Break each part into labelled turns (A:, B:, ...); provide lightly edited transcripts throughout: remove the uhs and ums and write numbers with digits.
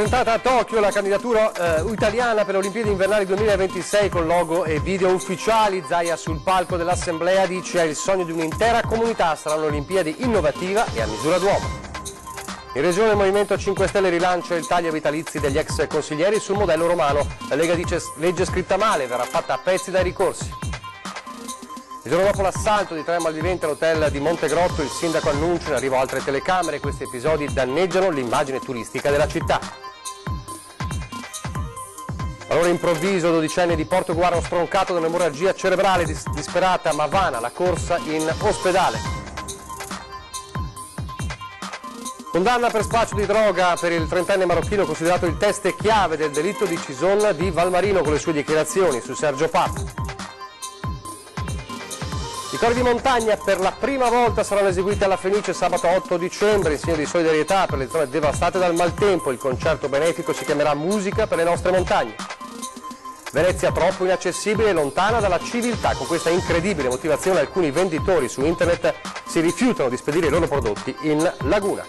A: Presentata a Tokyo la candidatura italiana per le Olimpiadi invernali 2026 con logo e video ufficiali. Zaia sul palco dell'Assemblea dice: è il sogno di un'intera comunità, saranno Olimpiadi innovativa e a misura d'uomo. In Regione il Movimento 5 Stelle rilancia il taglio ai vitalizi degli ex consiglieri sul modello romano. La Lega dice: legge scritta male, verrà fatta a pezzi dai ricorsi. Il giorno dopo l'assalto di 3 malviventi all'hotel di Montegrotto, il sindaco annuncia in arrivo altre telecamere. Questi episodi danneggiano l'immagine turistica della città. Valore improvviso, 12enne di Portoguaro stroncato da un'emorragia cerebrale disperata, ma vana la corsa in ospedale. Condanna per spaccio di droga per il 30enne marocchino considerato il teste chiave del delitto di Cison di Valmarino con le sue dichiarazioni su Sergio Papa. I cori di montagna per la prima volta saranno eseguiti alla Fenice sabato 8 dicembre in segno di solidarietà per le zone devastate dal maltempo. Il concerto benefico si chiamerà Musica per le nostre montagne. Venezia troppo inaccessibile e lontana dalla civiltà. Con questa incredibile motivazione alcuni venditori su internet si rifiutano di spedire i loro prodotti in laguna.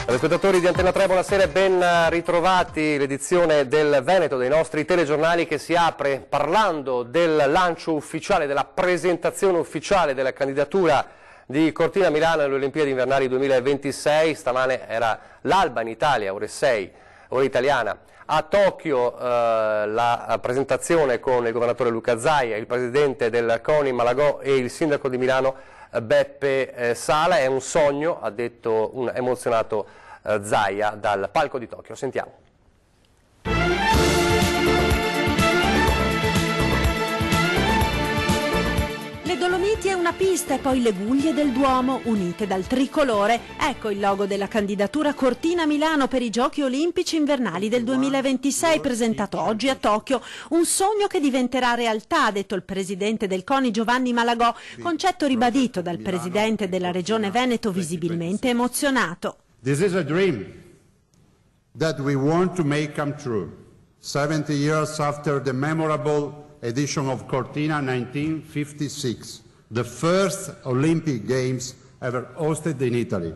A: Spettatori di Antena 3, buonasera e ben ritrovati. L'edizione del Veneto dei nostri telegiornali che si apre parlando del lancio ufficiale, della presentazione ufficiale della candidatura di Cortina Milano alle Olimpiadi invernali 2026. Stamane era l'alba in Italia, ore 6, ora italiana. A Tokyo la presentazione con il governatore Luca Zaia, il presidente del CONI Malagò e il sindaco di Milano Beppe Sala. È un sogno, ha detto un emozionato Zaia dal palco di Tokyo. Sentiamo.
B: Le Dolomiti è una pista e poi le guglie del Duomo unite dal tricolore. Ecco il logo della candidatura Cortina Milano per i Giochi Olimpici invernali del 2026 presentato oggi a Tokyo. Un sogno che diventerà realtà, ha detto il presidente del CONI Giovanni Malagò, concetto ribadito dal presidente della Regione Veneto visibilmente emozionato.
C: This is a dream that we want to make come true. 70 years after the memorable edition of Cortina 1956, the first Olympic Games ever hosted in Italy.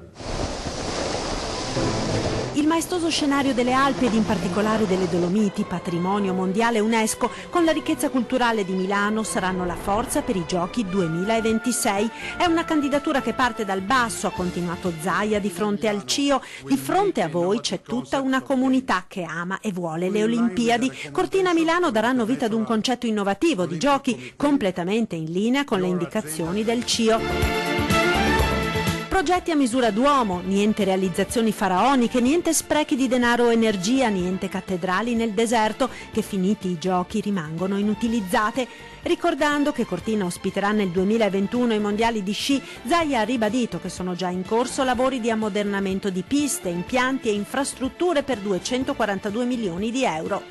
B: Il maestoso scenario delle Alpi ed in particolare delle Dolomiti, patrimonio mondiale UNESCO, con la ricchezza culturale di Milano, saranno la forza per i Giochi 2026. È una candidatura che parte dal basso, ha continuato Zaia di fronte al CIO. Di fronte a voi c'è tutta una comunità che ama e vuole le Olimpiadi. Cortina Milano daranno vita ad un concetto innovativo di giochi completamente in linea con le indicazioni del CIO. Progetti a misura d'uomo, niente realizzazioni faraoniche, niente sprechi di denaro o energia, niente cattedrali nel deserto che finiti i giochi rimangono inutilizzate. Ricordando che Cortina ospiterà nel 2021 i mondiali di sci, Zaia ha ribadito che sono già in corso lavori di ammodernamento di piste, impianti e infrastrutture per 242 milioni di euro.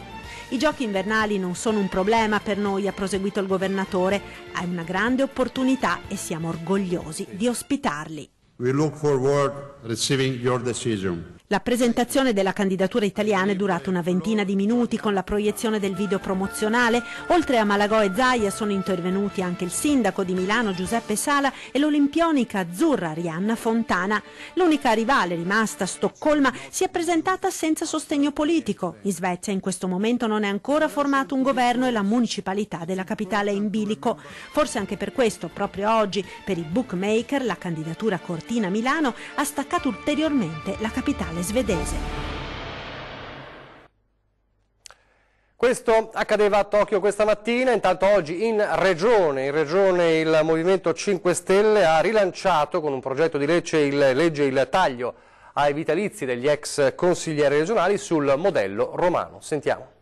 B: I giochi invernali non sono un problema per noi, ha proseguito il governatore, è una grande opportunità e siamo orgogliosi di ospitarli.
C: We look forward to receiving your decision.
B: La presentazione della candidatura italiana è durata una ventina di minuti con la proiezione del video promozionale. Oltre a Malagò e Zaia sono intervenuti anche il sindaco di Milano Giuseppe Sala e l'olimpionica azzurra Arianna Fontana. L'unica rivale rimasta, Stoccolma, si è presentata senza sostegno politico. In Svezia in questo momento non è ancora formato un governo e la municipalità della capitale è in bilico. Forse anche per questo, proprio oggi, per i bookmaker, la candidatura Cortina Milano ha staccato ulteriormente la capitale svedese.
A: Questo accadeva a Tokyo questa mattina. Intanto oggi in regione il Movimento 5 Stelle ha rilanciato con un progetto di legge il taglio ai vitalizi degli ex consiglieri regionali sul modello romano. Sentiamo.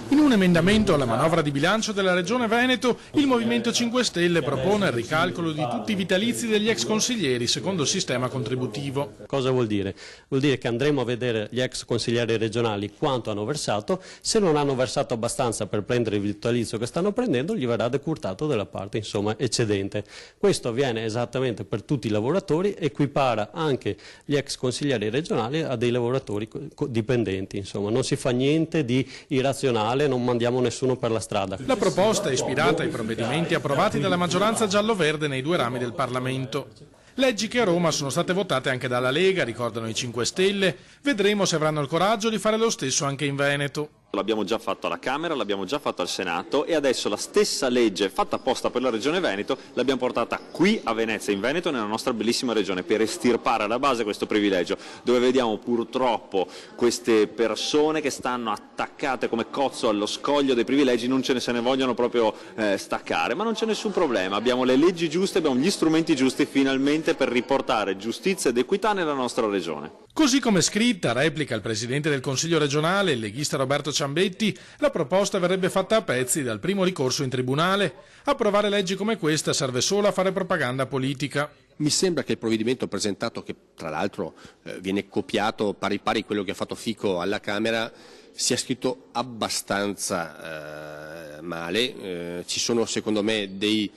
D: In un emendamento alla manovra di bilancio della Regione Veneto, il Movimento 5 Stelle propone il ricalcolo di tutti i vitalizi degli ex consiglieri secondo il sistema contributivo.
E: Cosa vuol dire? Vuol dire che andremo a vedere gli ex consiglieri regionali quanto hanno versato, se non hanno versato abbastanza per prendere il vitalizio che stanno prendendo, gli verrà decurtato della parte eccedente. Questo avviene esattamente per tutti i lavoratori, equipara anche gli ex consiglieri regionali a dei lavoratori dipendenti, insomma non si fa niente di irrazionale, non mandiamo nessuno per la strada.
D: La proposta è ispirata ai provvedimenti approvati dalla maggioranza giallo-verde nei due rami del Parlamento. Leggi che a Roma sono state votate anche dalla Lega, ricordano i 5 Stelle. Vedremo se avranno il coraggio di fare lo stesso anche in Veneto.
F: L'abbiamo già fatto alla Camera, l'abbiamo già fatto al Senato e adesso la stessa legge fatta apposta per la Regione Veneto l'abbiamo portata qui a Venezia, in Veneto, nella nostra bellissima regione, per estirpare alla base questo privilegio, dove vediamo purtroppo queste persone che stanno attaccate come cozzo allo scoglio dei privilegi, non se ne vogliono proprio staccare, ma non c'è nessun problema, abbiamo le leggi giuste, abbiamo gli strumenti giusti finalmente per riportare giustizia ed equità nella nostra regione.
D: Così come scritta, replica il Presidente del Consiglio regionale, il leghista Roberto Ciambetti, la proposta verrebbe fatta a pezzi dal primo ricorso in tribunale. Approvare leggi come questa serve solo a fare propaganda politica.
G: Mi sembra che il provvedimento presentato, che tra l'altro viene copiato pari pari quello che ha fatto Fico alla Camera, sia scritto abbastanza male. Ci sono secondo me dei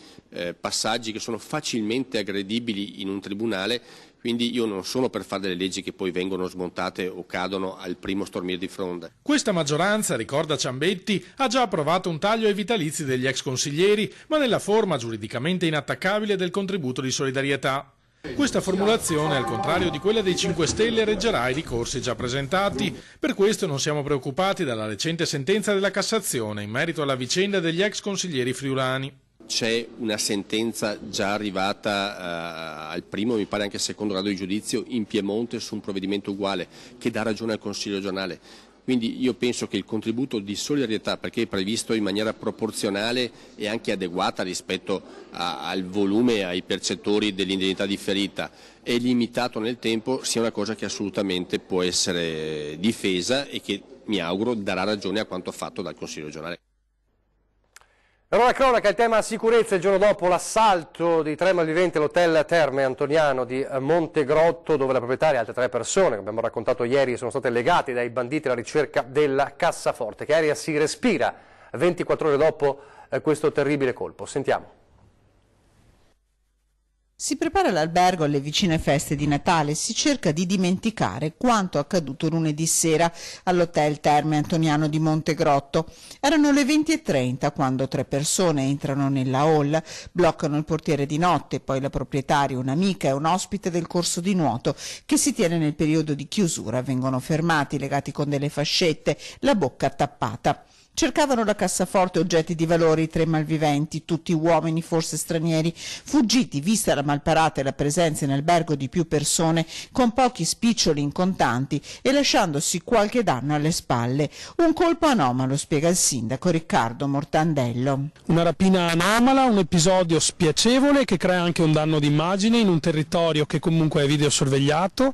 G: passaggi che sono facilmente aggredibili in un tribunale. Quindi io non sono per fare delle leggi che poi vengono smontate o cadono al primo stormire di fronte.
D: Questa maggioranza, ricorda Ciambetti, ha già approvato un taglio ai vitalizi degli ex consiglieri, ma nella forma giuridicamente inattaccabile del contributo di solidarietà. Questa formulazione, al contrario di quella dei 5 Stelle, reggerà i ricorsi già presentati. Per questo non siamo preoccupati dalla recente sentenza della Cassazione in merito alla vicenda degli ex consiglieri friulani.
G: C'è una sentenza già arrivata al primo, mi pare anche al secondo grado di giudizio in Piemonte su un provvedimento uguale che dà ragione al Consiglio regionale. Quindi io penso che il contributo di solidarietà, perché è previsto in maniera proporzionale e anche adeguata rispetto al volume, ai percettori dell'indennità differita, e limitato nel tempo, sia una cosa che assolutamente può essere difesa e che mi auguro darà ragione a quanto fatto dal Consiglio regionale.
A: Allora, cronaca, il tema sicurezza, il giorno dopo l'assalto di 3 malviventi all'hotel Terme Antoniano di Montegrotto, dove la proprietaria e altre 3 persone, che abbiamo raccontato ieri, sono state legate dai banditi alla ricerca della cassaforte. Che aria si respira 24 ore dopo questo terribile colpo. Sentiamo.
H: Si prepara l'albergo alle vicine feste di Natale, si cerca di dimenticare quanto accaduto lunedì sera all'hotel Terme Antoniano di Montegrotto. Erano le 20:30 quando 3 persone entrano nella hall, bloccano il portiere di notte, poi la proprietaria, un'amica e un ospite del corso di nuoto che si tiene nel periodo di chiusura vengono fermati, legati con delle fascette, la bocca tappata. Cercavano la cassaforte, oggetti di valore, i 3 malviventi, tutti uomini, forse stranieri, fuggiti vista la malparata e la presenza in albergo di più persone, con pochi spiccioli in contanti e lasciandosi qualche danno alle spalle. Un colpo anomalo, spiega il sindaco Riccardo Mortandello.
I: Una rapina anomala, un episodio spiacevole che crea anche un danno d'immagine in un territorio che comunque è videosorvegliato,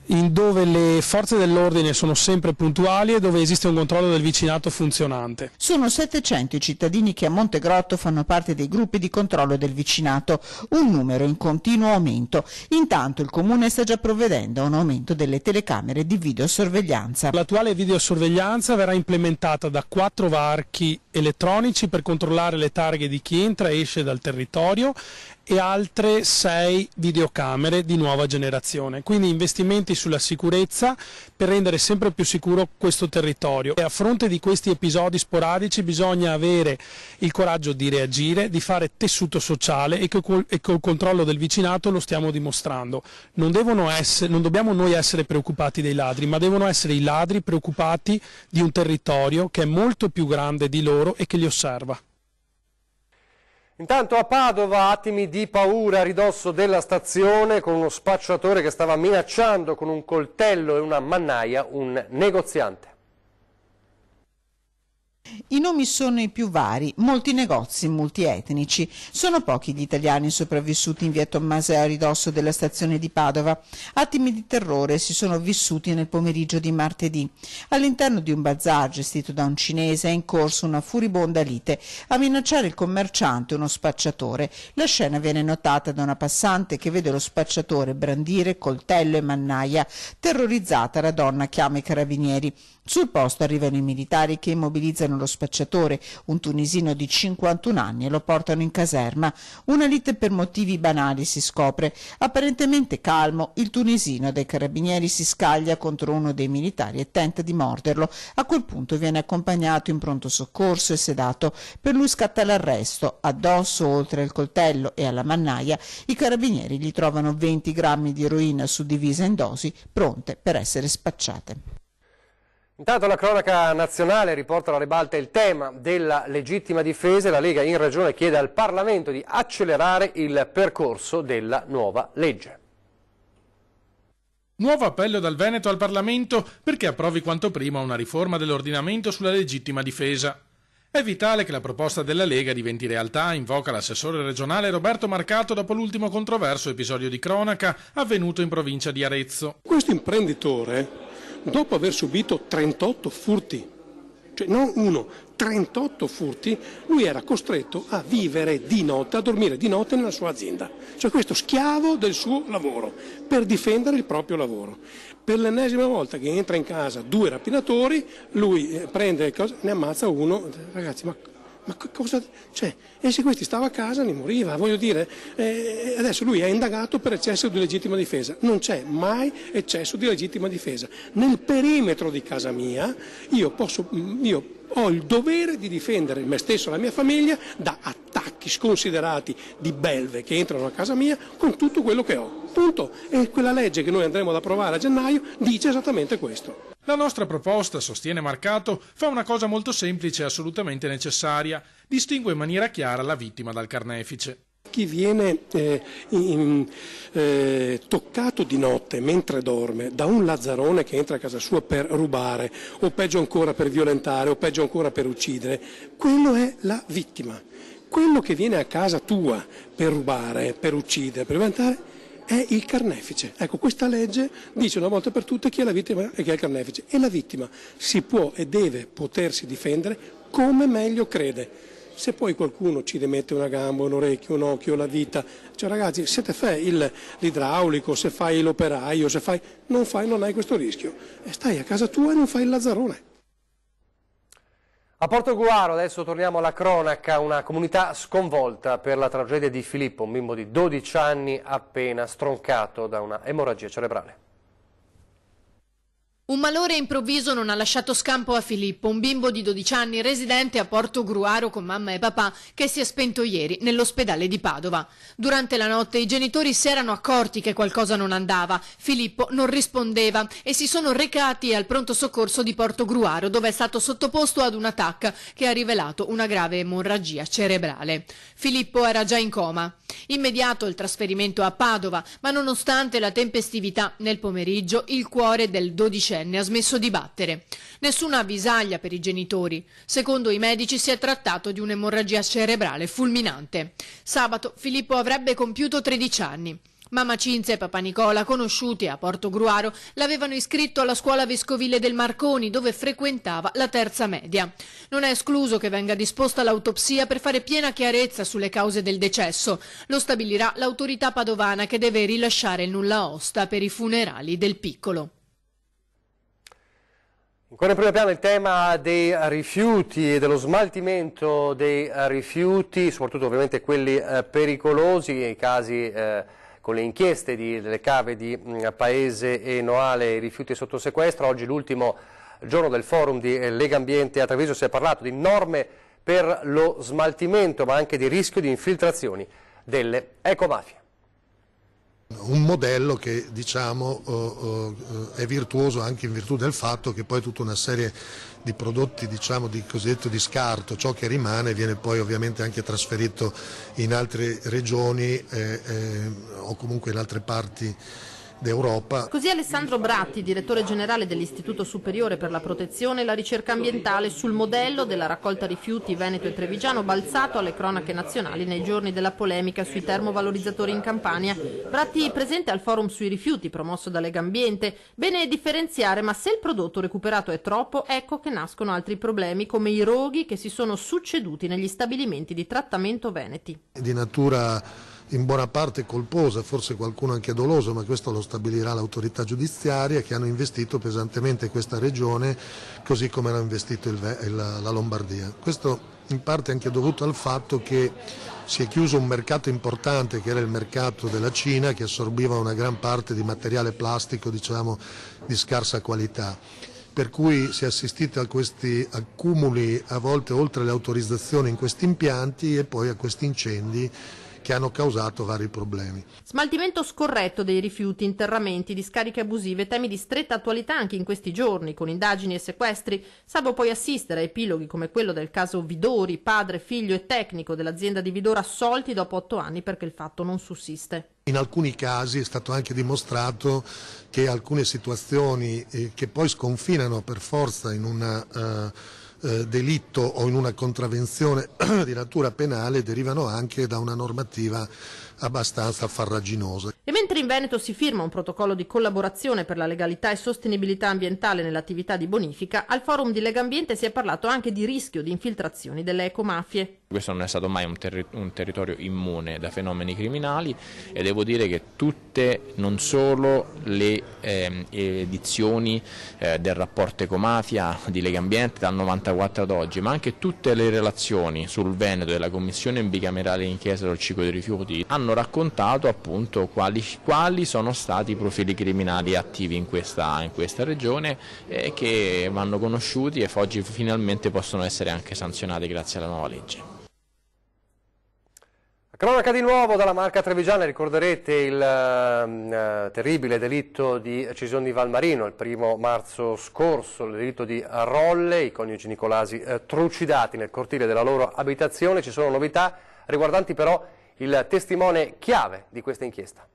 I: in dove le forze dell'ordine sono sempre puntuali e dove esiste un controllo del vicinato funzionante.
H: Sono 700 i cittadini che a Montegrotto fanno parte dei gruppi di controllo del vicinato, un numero in continuo aumento. Intanto il comune sta già provvedendo a un aumento delle telecamere di videosorveglianza.
I: L'attuale videosorveglianza verrà implementata da 4 varchi elettronici per controllare le targhe di chi entra e esce dal territorio e altre 6 videocamere di nuova generazione, quindi investimenti sulla sicurezza per rendere sempre più sicuro questo territorio. E a fronte di questi episodi sporadici bisogna avere il coraggio di reagire, di fare tessuto sociale e col controllo del vicinato lo stiamo dimostrando. Non dobbiamo noi essere preoccupati dei ladri, ma devono essere i ladri preoccupati di un territorio che è molto più grande di loro e che li osserva.
A: Intanto a Padova, attimi di paura a ridosso della stazione con uno spacciatore che stava minacciando con un coltello e una mannaia un negoziante.
H: I nomi sono i più vari, molti negozi multietnici. Sono pochi gli italiani sopravvissuti in via Tommaseo a ridosso della stazione di Padova. Attimi di terrore si sono vissuti nel pomeriggio di martedì. All'interno di un bazar gestito da un cinese è in corso una furibonda lite a minacciare il commerciante, uno spacciatore. La scena viene notata da una passante che vede lo spacciatore brandire coltello e mannaia. Terrorizzata, la donna chiama i carabinieri. Sul posto arrivano i militari che immobilizzano arrestano lo spacciatore, un tunisino di 51 anni, e lo portano in caserma. Una lite per motivi banali, si scopre. Apparentemente calmo, il tunisino dei carabinieri si scaglia contro uno dei militari e tenta di morderlo. A quel punto viene accompagnato in pronto soccorso e sedato. Per lui scatta l'arresto. Addosso, oltre al coltello e alla mannaia, i carabinieri gli trovano 20 grammi di eroina suddivisa in dosi, pronte per essere spacciate.
A: Intanto la cronaca nazionale riporta alla ribalta il tema della legittima difesa e la Lega in Regione chiede al Parlamento di accelerare il percorso della nuova legge.
D: Nuovo appello dal Veneto al Parlamento perché approvi quanto prima una riforma dell'ordinamento sulla legittima difesa. È vitale che la proposta della Lega diventi realtà, invoca l'assessore regionale Roberto Marcato dopo l'ultimo controverso episodio di cronaca avvenuto in provincia di Arezzo.
J: Questo imprenditore, dopo aver subito 38 furti, cioè non uno, 38 furti, lui era costretto a vivere di notte, a dormire di notte nella sua azienda. Cioè questo schiavo del suo lavoro, per difendere il proprio lavoro. Per l'ennesima volta che entra in casa 2 rapinatori, lui prende cosa, ne ammazza uno. Ragazzi, ma cosa, cioè, e se questi stava a casa ne moriva, voglio dire, adesso lui è indagato per eccesso di legittima difesa. Non c'è mai eccesso di legittima difesa. Nel perimetro di casa mia io ho il dovere di difendere me stesso e la mia famiglia da attacchi sconsiderati di belve che entrano a casa mia con tutto quello che ho. Punto. E quella legge che noi andremo ad approvare a gennaio dice esattamente questo.
D: La nostra proposta, sostiene Marcato, fa una cosa molto semplice e assolutamente necessaria. Distingue in maniera chiara la vittima dal carnefice.
J: Chi viene toccato di notte mentre dorme da un lazzarone che entra a casa sua per rubare o peggio ancora per violentare o peggio ancora per uccidere, quello è la vittima. Quello che viene a casa tua per rubare, per uccidere, per violentare è il carnefice. Ecco, questa legge dice una volta per tutte chi è la vittima e chi è il carnefice. E la vittima si può e deve potersi difendere come meglio crede. Se poi qualcuno ci rimette una gamba, un orecchio, un occhio, la vita, cioè ragazzi, se te fai l'idraulico, se fai l'operaio, non hai questo rischio. E stai a casa tua e non fai il lazzarone.
A: A Portogruaro adesso torniamo alla cronaca, una comunità sconvolta per la tragedia di Filippo, un bimbo di 12 anni appena stroncato da una emorragia cerebrale.
K: Un malore improvviso non ha lasciato scampo a Filippo, un bimbo di 12 anni residente a Portogruaro con mamma e papà che si è spento ieri nell'ospedale di Padova. Durante la notte i genitori si erano accorti che qualcosa non andava, Filippo non rispondeva e si sono recati al pronto soccorso di Portogruaro dove è stato sottoposto ad una TAC che ha rivelato una grave emorragia cerebrale. Filippo era già in coma. Immediato il trasferimento a Padova, ma nonostante la tempestività nel pomeriggio il cuore del 12enne ha smesso di battere. Nessuna avvisaglia per i genitori. Secondo i medici si è trattato di un'emorragia cerebrale fulminante. Sabato Filippo avrebbe compiuto 13 anni. Mamma Cinzia e papà Nicola, conosciuti a Portogruaro, l'avevano iscritto alla scuola vescovile del Marconi, dove frequentava la terza media. Non è escluso che venga disposta l'autopsia per fare piena chiarezza sulle cause del decesso. Lo stabilirà l'autorità padovana che deve rilasciare il nulla osta per i funerali del piccolo.
A: Ancora in primo piano il tema dei rifiuti e dello smaltimento dei rifiuti, soprattutto ovviamente quelli pericolosi, i casi con le inchieste delle cave di Paese e Noale, i rifiuti sotto sequestro. Oggi l'ultimo giorno del forum di Lega Ambiente a Treviso, si è parlato di norme per lo smaltimento ma anche di rischio di infiltrazioni delle ecomafie.
L: Un modello che diciamo è virtuoso anche in virtù del fatto che poi tutta una serie di prodotti diciamo di cosiddetto di scarto, ciò che rimane viene poi ovviamente anche trasferito in altre regioni o comunque in altre parti d'Europa.
M: Così Alessandro Bratti, direttore generale dell'Istituto Superiore per la Protezione e la Ricerca Ambientale, sul modello della raccolta rifiuti veneto e trevigiano balzato alle cronache nazionali nei giorni della polemica sui termovalorizzatori in Campania. Bratti presente al forum sui rifiuti promosso da Lega Ambiente. Bene differenziare, ma se il prodotto recuperato è troppo, ecco che nascono altri problemi come i roghi che si sono succeduti negli stabilimenti di trattamento veneti.
L: Di natura in buona parte colposa, forse qualcuno anche doloso, ma questo lo stabilirà l'autorità giudiziaria, che hanno investito pesantemente questa regione, così come hanno investito la Lombardia. Questo in parte anche dovuto al fatto che si è chiuso un mercato importante, che era il mercato della Cina, che assorbiva una gran parte di materiale plastico, diciamo, di scarsa qualità. Per cui si è assistito a questi accumuli, a volte oltre le autorizzazioni, in questi impianti, e poi a questi incendi che hanno causato vari problemi.
M: Smaltimento scorretto dei rifiuti, interramenti, discariche abusive, temi di stretta attualità anche in questi giorni, con indagini e sequestri, salvo poi assistere a epiloghi come quello del caso Vidori, padre, figlio e tecnico dell'azienda di Vidoro assolti dopo 8 anni perché il fatto non sussiste.
L: In alcuni casi è stato anche dimostrato che alcune situazioni che poi sconfinano per forza in una delitto o in una contravvenzione di natura penale derivano anche da una normativa abbastanza farraginosa.
M: E mentre in Veneto si firma un protocollo di collaborazione per la legalità e sostenibilità ambientale nell'attività di bonifica, al forum di Legambiente si è parlato anche di rischio di infiltrazioni delle ecomafie.
N: Questo non è stato mai un territorio immune da fenomeni criminali, e devo dire che tutte, non solo le edizioni del rapporto ecomafia di Legambiente dal 94 ad oggi, ma anche tutte le relazioni sul Veneto della Commissione bicamerale d'inchiesta sul ciclo dei rifiuti hanno raccontato appunto quali sono stati i profili criminali attivi in questa regione, che vanno conosciuti e oggi finalmente possono essere anche sanzionati grazie alla nuova legge.
A: Cronaca di nuovo dalla Marca Trevigiana, ricorderete il terribile delitto di Cisione di Valmarino il 1° marzo scorso, il delitto di Rolle, i coniugi Nicolasi trucidati nel cortile della loro abitazione. Ci sono novità riguardanti però il testimone chiave di questa inchiesta.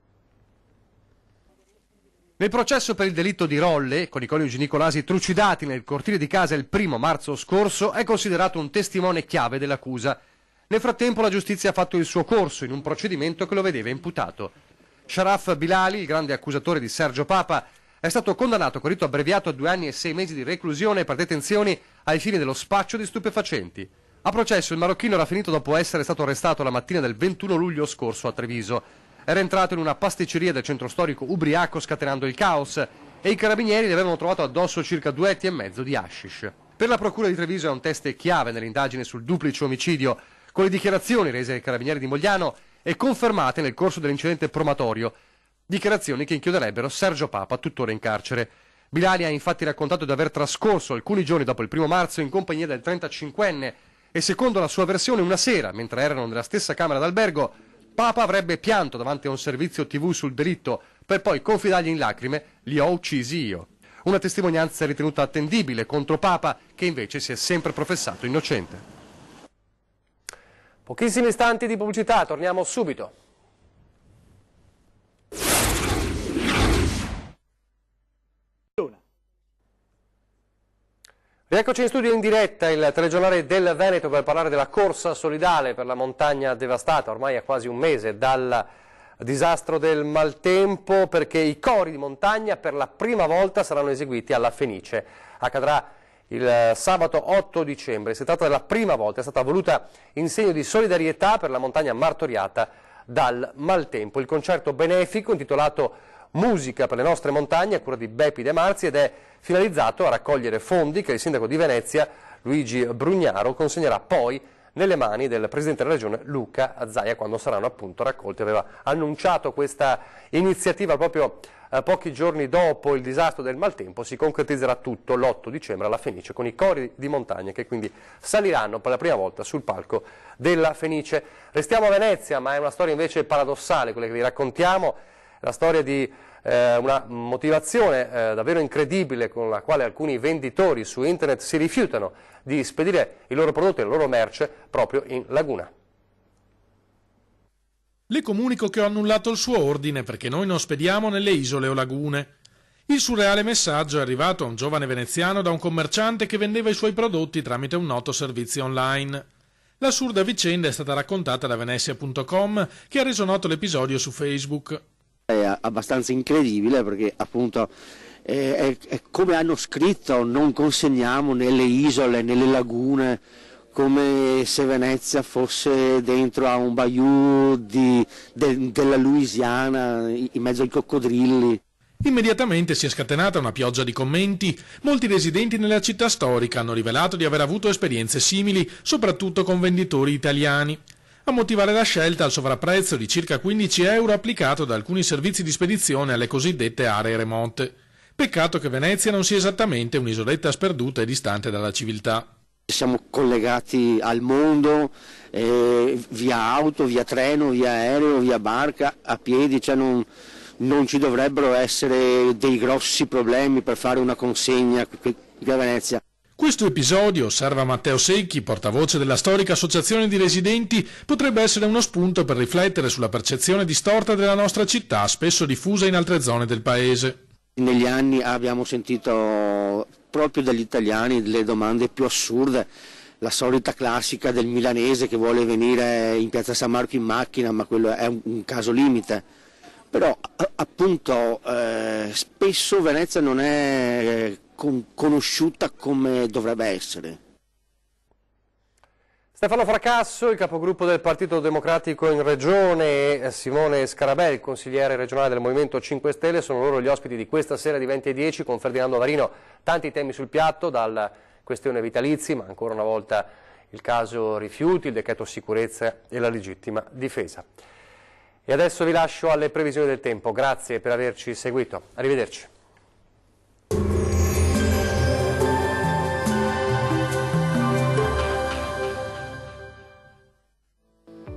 A: Nel processo per il delitto di Rolle, con i coniugi Nicolasi trucidati nel cortile di casa il 1° marzo scorso, è considerato un testimone chiave dell'accusa. Nel frattempo la giustizia ha fatto il suo corso in un procedimento che lo vedeva imputato. Sharaf Bilali, il grande accusatore di Sergio Papa, è stato condannato con rito abbreviato a 2 anni e 6 mesi di reclusione per detenzioni ai fini dello spaccio di stupefacenti. A processo il marocchino era finito dopo essere stato arrestato la mattina del 21 luglio scorso a Treviso. Era entrato in una pasticceria del centro storico ubriaco scatenando il caos, e i carabinieri gli avevano trovato addosso circa 2,5 etti di hashish. Per la procura di Treviso è un test chiave nell'indagine sul duplice omicidio, con le dichiarazioni rese ai carabinieri di Mogliano e confermate nel corso dell'incidente promatorio, dichiarazioni che inchioderebbero Sergio Papa, tuttora in carcere. Bilali ha infatti raccontato di aver trascorso alcuni giorni dopo il 1° marzo in compagnia del 35enne e, secondo la sua versione, una sera, mentre erano nella stessa camera d'albergo, Papa avrebbe pianto davanti a un servizio TV sul delitto per poi confidargli in lacrime: "Li ho uccisi io". Una testimonianza ritenuta attendibile contro Papa, che invece si è sempre professato innocente. Pochissimi istanti di pubblicità, torniamo subito. Rieccoci in studio in diretta, il telegiornale del Veneto, per parlare della corsa solidale per la montagna devastata ormai a quasi un mese dal disastro del maltempo, perché i cori di montagna per la prima volta saranno eseguiti alla Fenice. Accadrà il sabato 8 dicembre. Si tratta della prima volta, è stata voluta in segno di solidarietà per la montagna martoriata dal maltempo. Il concerto benefico intitolato Musica per le nostre montagne, a cura di Beppi De Marzi, ed è finalizzato a raccogliere fondi che il sindaco di Venezia, Luigi Brugnaro, consegnerà poi nelle mani del presidente della regione Luca Zaia quando saranno appunto raccolti. Aveva annunciato questa iniziativa proprio pochi giorni dopo il disastro del maltempo. Si concretizzerà tutto l'8 dicembre alla Fenice, con i cori di montagna che quindi saliranno per la prima volta sul palco della Fenice. Restiamo a Venezia, ma è una storia invece paradossale quella che vi raccontiamo, la storia di una motivazione davvero incredibile con la quale alcuni venditori su internet si rifiutano di spedire i loro prodotti e la loro merce proprio in laguna.
D: Le comunico che ho annullato il suo ordine perché noi non spediamo nelle isole o lagune. Il surreale messaggio è arrivato a un giovane veneziano da un commerciante che vendeva i suoi prodotti tramite un noto servizio online. L'assurda vicenda è stata raccontata da Venezia.com, che ha reso noto l'episodio su Facebook.
O: È abbastanza incredibile perché appunto è come hanno scritto: non consegniamo nelle isole, nelle lagune, come se Venezia fosse dentro a un bayou della Louisiana, in mezzo ai coccodrilli.
D: Immediatamente si è scatenata una pioggia di commenti. Molti residenti nella città storica hanno rivelato di aver avuto esperienze simili, soprattutto con venditori italiani. A motivare la scelta il sovrapprezzo di circa 15 euro applicato da alcuni servizi di spedizione alle cosiddette aree remote. Peccato che Venezia non sia esattamente un'isoletta sperduta e distante dalla civiltà.
O: Siamo collegati al mondo via auto, via treno, via aereo, via barca, a piedi, cioè non ci dovrebbero essere dei grossi problemi per fare una consegna qui a Venezia.
D: Questo episodio, osserva Matteo Secchi, portavoce della storica associazione di residenti, potrebbe essere uno spunto per riflettere sulla percezione distorta della nostra città, spesso diffusa in altre zone del paese.
O: Negli anni abbiamo sentito proprio dagli italiani le domande più assurde, la solita classica del milanese che vuole venire in piazza San Marco in macchina, ma quello è un caso limite. Però appunto spesso Venezia non è conosciuta come dovrebbe essere.
A: Stefano Fracasso, il capogruppo del Partito Democratico in Regione, e Simone Scarabelli, il consigliere regionale del Movimento 5 Stelle, sono loro gli ospiti di questa sera di 20:10 con Ferdinando Avarino. Tanti temi sul piatto, dalla questione vitalizi, ma ancora una volta il caso rifiuti, il decreto sicurezza e la legittima difesa. E adesso vi lascio alle previsioni del tempo. Grazie per averci seguito. Arrivederci.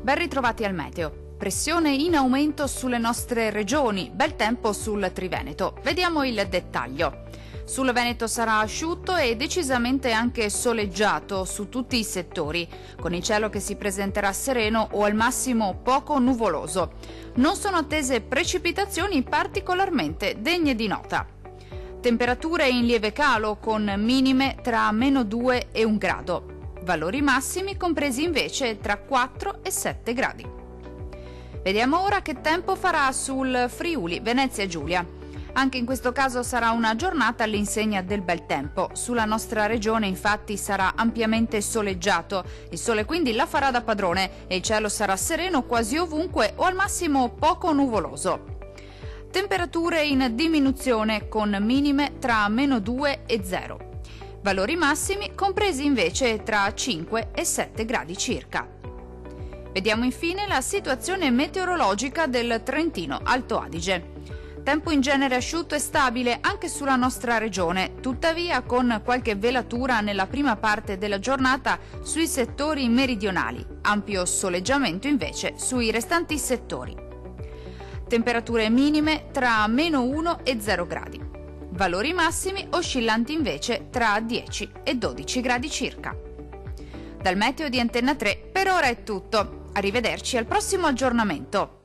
P: Ben ritrovati al meteo. Pressione in aumento sulle nostre regioni, bel tempo sul Triveneto. Vediamo il dettaglio. Sul Veneto sarà asciutto e decisamente anche soleggiato su tutti i settori, con il cielo che si presenterà sereno o al massimo poco nuvoloso. Non sono attese precipitazioni particolarmente degne di nota. Temperature in lieve calo con minime tra -2 e 1 grado. Valori massimi compresi invece tra 4 e 7 gradi. Vediamo ora che tempo farà sul Friuli, Venezia Giulia. Anche in questo caso sarà una giornata all'insegna del bel tempo. Sulla nostra regione infatti sarà ampiamente soleggiato. Il sole quindi la farà da padrone e il cielo sarà sereno quasi ovunque o al massimo poco nuvoloso. Temperature in diminuzione con minime tra -2 e 0. Valori massimi compresi invece tra 5 e 7 gradi circa. Vediamo infine la situazione meteorologica del Trentino Alto Adige. Tempo in genere asciutto e stabile anche sulla nostra regione, tuttavia con qualche velatura nella prima parte della giornata sui settori meridionali, ampio soleggiamento invece sui restanti settori. Temperature minime tra -1 e 0 gradi. Valori massimi oscillanti invece tra 10 e 12 gradi circa. Dal meteo di Antenna 3 per ora è tutto. Arrivederci al prossimo aggiornamento.